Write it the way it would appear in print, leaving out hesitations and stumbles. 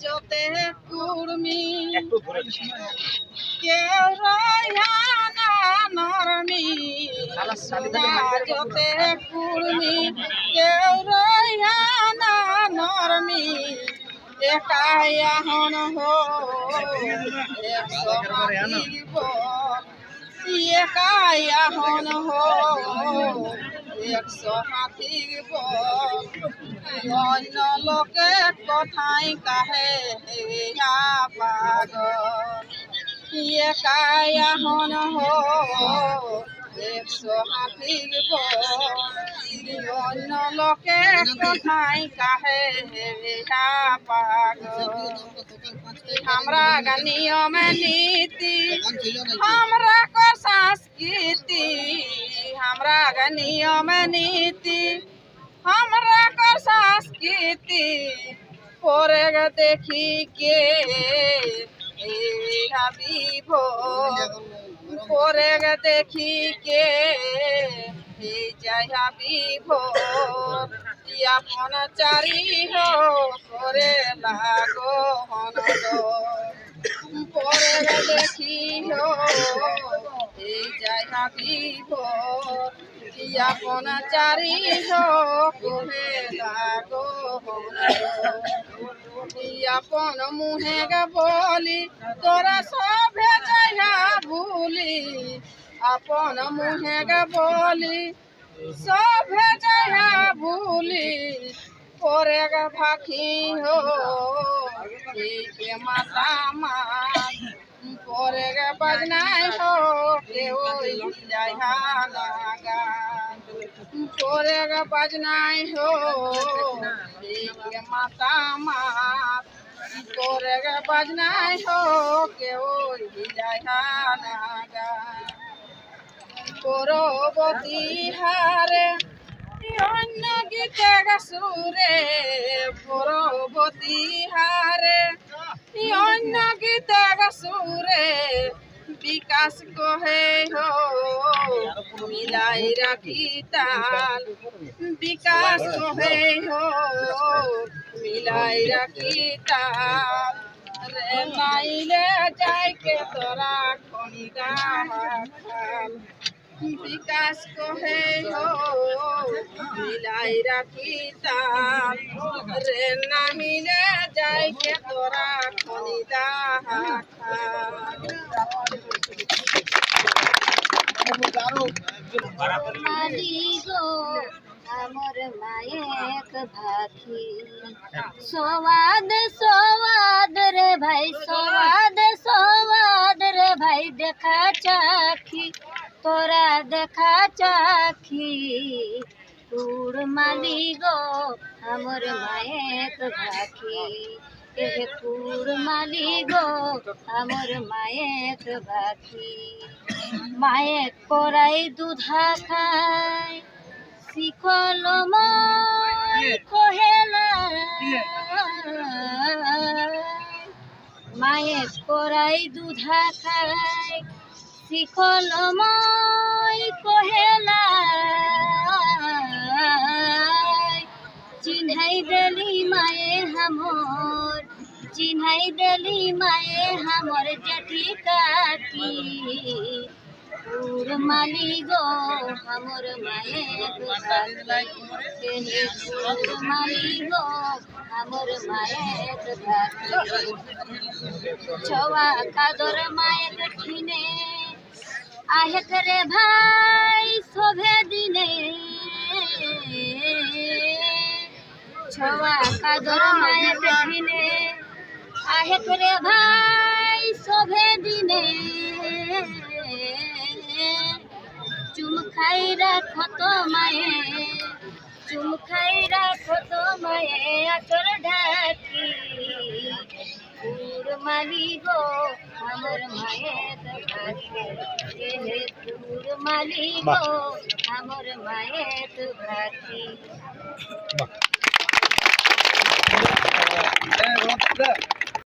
রাজতে কুর্মি কেউ রয়ানা নরমি রাজতে কুর্মি কেউ রয়ানা নরমি একাই এখন হো একাই এখন হো 150 অন্য লোকে কথাই কাহে পাগল একাই এখন হো 150 অন্য লোকে কথাই কাহে পাগল हमरा का नियम नीति हमरा को संस्कृति हमरा का नियम नीति हमरा को संस्कृति पोरेग देखी के हबीबो पोरेग देखी के जय हबीबो अपन चारी हो करे लागो हनदो पोरेग देखी हो जय हबीबो अपन चारी हो करे लागो हनदो अपन मुहे गे बोली तोरा सभे जया भूली अपन मुहे गे बोली सभे जया भूली पोरेग भाखी हो के माता माँ पोरेग बजनाई हो के जया लगा पोरेग बजनाई हो के माता माँ पोरेग बजनाई हो के जया लगा পরবতী হারে অন্য গীতে সুরে পরবতী হারে অন্য গীতে সুরে বিকাশ কহে হো মিলাই রাখি তাল বিকাশ কহে হো মিলাই রাখি তাল রে নাইলে যাই কে তোরা খনিদা খাল विकास को है हो मिलाई रखी ताल रे ना मिले जाए के तोरा खनिदा मालिगो हमर मायक भाखी स्वाद स्वाद रे भाई स्वाद स्वाद रे भाई देखा चाखी तोरा देखा चाखी तूर मालिगो हमर मायक भाखी तूर मालिगो हमर मायक भाखी मायक कोराई दूधा खाय শিখল মই কহেলা মায়ে করাই দুধা খাই শিখল মই কহেলা চিন্হাই দেলি মায়ে হামর চিন্হাই দেলি মায়ে হামর জেঠি কাকি तूर मालिगो हमर मायक भाखी तूर मालिगो हमर मायक भाखी छवा कादर मायक खिने आहे करे भाई शोभे दिने छवा कादर मायक खिने आहे करे भाई शोभे दिने चुम खाई राखो तो माए चुम खाई राखो तो माए आचर ढाकी तूर मालिगो हमर मायक भाखी तूर मालिगो हमर मायक भाखी